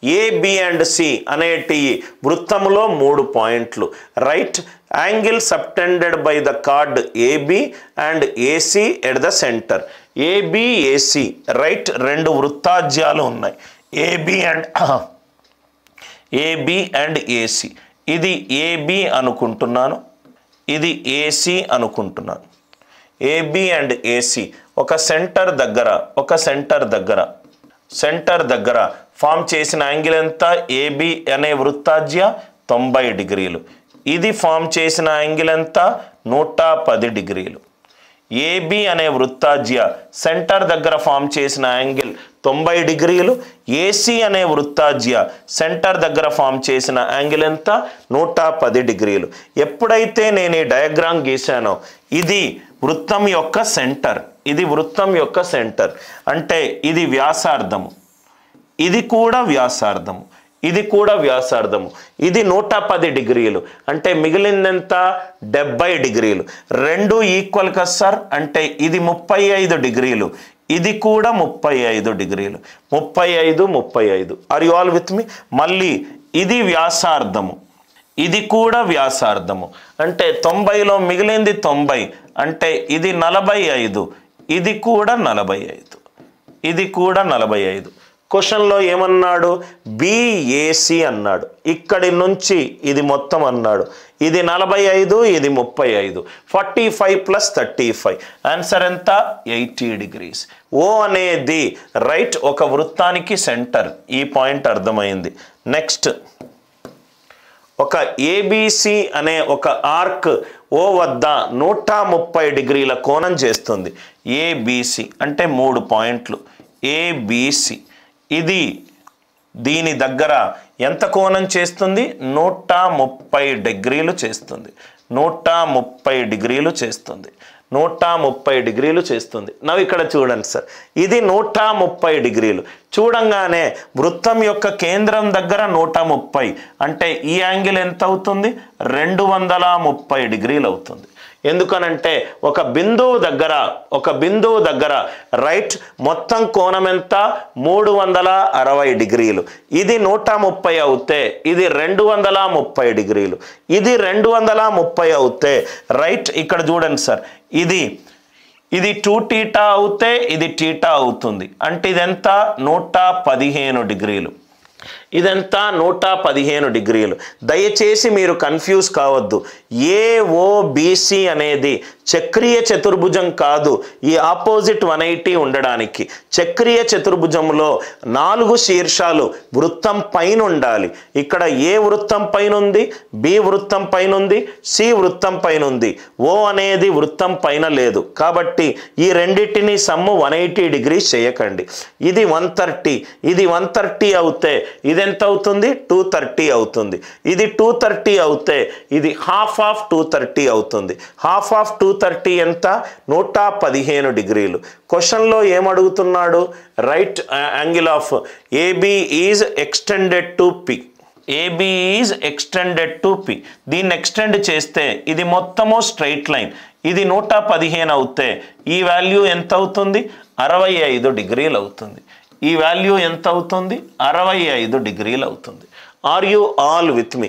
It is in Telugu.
ఏబి అండ్ సి అనేటి వృత్తములో 3 పాయింట్లు, right. Angle subtended by the chord A B and A C at the centre. A B A C, right, 2 వృత్తాజ్యాలు ఉన్నాయి, ఏబి అండ్ ఏసి. ఇది ఏబి అనుకుంటున్నాను, ఇది ఏసి అనుకుంటున్నాను. ఏబి అండ్ ఏసి ఒక సెంటర్ దగ్గర ఫామ్ చేసిన యాంగిల్ ఎంత? ఏబి అనే వృత్తాజ్య 90 డిగ్రీలు. ఇది ఫామ్ చేసిన యాంగిల్ ఎంత? 110 డిగ్రీలు. ఏబి అనే వృత్తాజ్య సెంటర్ దగ్గర ఫామ్ చేసిన యాంగిల్ 90 డిగ్రీలు. ఏసి అనే వృత్తాజ్య సెంటర్ దగ్గర ఫామ్ చేసిన యాంగిల్ ఎంత? 110 డిగ్రీలు. ఎప్పుడైతే నేను ఈ డయాగ్రామ్ గీసానో ఇది వృత్తం యొక్క సెంటర్, అంటే ఇది వ్యాసార్థము, ఇది కూడా వ్యాసార్థము, ఇది 110 డిగ్రీలు. అంటే మిగిలిందెంత? 70 డిగ్రీలు. 2 ఈక్వల్ కదా సార్, అంటే ఇది 35 డిగ్రీలు, ఇది కూడా 35 డిగ్రీలు. 35. ఆర్ యు ఆల్ విత్ మీ? మళ్ళీ ఇది వ్యాసార్థము, ఇది కూడా వ్యాసార్థము, అంటే 90లో మిగిలింది 90, అంటే ఇది 45, ఇది కూడా 45. క్వశ్చన్లో ఏమన్నాడు? బిఏసి అన్నాడు. ఇక్కడి నుంచి ఇది మొత్తం అన్నాడు. ఇది 45, ఇది 35. 45 + 35 ఆన్సర్ ఎంత? 80 డిగ్రీస్. ఓ అనేది రైట్ ఒక వృత్తానికి సెంటర్. ఈ పాయింట్ అర్థమైంది. నెక్స్ట్, ఒక ఏబిసి అనే ఒక ఆర్క్ ఓ వద్ద 130 డిగ్రీల కోణం చేస్తుంది. ఏబిసి అంటే 3 పాయింట్లు. ఏబిసి ఇది దీని దగ్గర ఎంత కోణం చేస్తుంది? 130 డిగ్రీలు చేస్తుంది. 130 డిగ్రీలు చేస్తుంది. నవ్వు ఇక్కడ చూడండి సార్, ఇది 130 డిగ్రీలు. చూడంగానే వృత్తం యొక్క కేంద్రం దగ్గర 130, అంటే ఈ యాంగిల్ ఎంత అవుతుంది? 230 డిగ్రీలు అవుతుంది. ఎందుకనంటే ఒక బిందువు దగ్గర రైట్ మొత్తం కోణం ఎంత? 360 డిగ్రీలు. ఇది 130 అవుతే ఇది 230 డిగ్రీలు. ఇది 230 అవుతే రైట్ ఇక్కడ చూడండి సార్, ఇది 2θ అవుతే ఇది θ అవుతుంది. అంటే ఇదెంత? 115 డిగ్రీలు. ఇదంతా 115 డిగ్రీలు. దయచేసి మీరు కన్ఫ్యూజ్ కావద్దు. ఏఓబిసి అనేది చక్రీయ చతుర్భుజం కాదు. ఈ ఆపోజిట్ 180 ఉండడానికి చక్రీయ చతుర్భుజంలో 4 శీర్షాలు వృత్తం పైన ఉండాలి. ఇక్కడ ఏ వృత్తం పైన ఉంది, బి వృత్తం పైన ఉంది, సి వృత్తం పైన ఉంది. ఓ అనేది వృత్తం పైన లేదు. కాబట్టి ఈ రెండింటిని సమ్ము 180 డిగ్రీస్ చేయకండి. ఇది 130, ఇది 130 అవుతే ఇది ఎంత అవుతుంది? 230 అవుతుంది. ఇది 230 అవుతే ఇది హాఫ్ ఆఫ్ 230 అవుతుంది. హాఫ్ ఆఫ్ 230 ఎంత? 115 డిగ్రీలు. క్వశ్చన్లో ఏమడుగుతున్నాడు? Right angle of AB is extended to P. AB is extended to P. దీన్ని ఎక్స్టెండ్ చేస్తే ఇది మొత్తము స్ట్రైట్ లైన్. ఇది 115 అవుతే ఈ వాల్యూ ఎంత అవుతుంది? 65 డిగ్రీలు అవుతుంది. ఈ వాల్యూ ఎంత అవుతుంది? 65 డిగ్రీలు అవుతుంది. Are you all with me?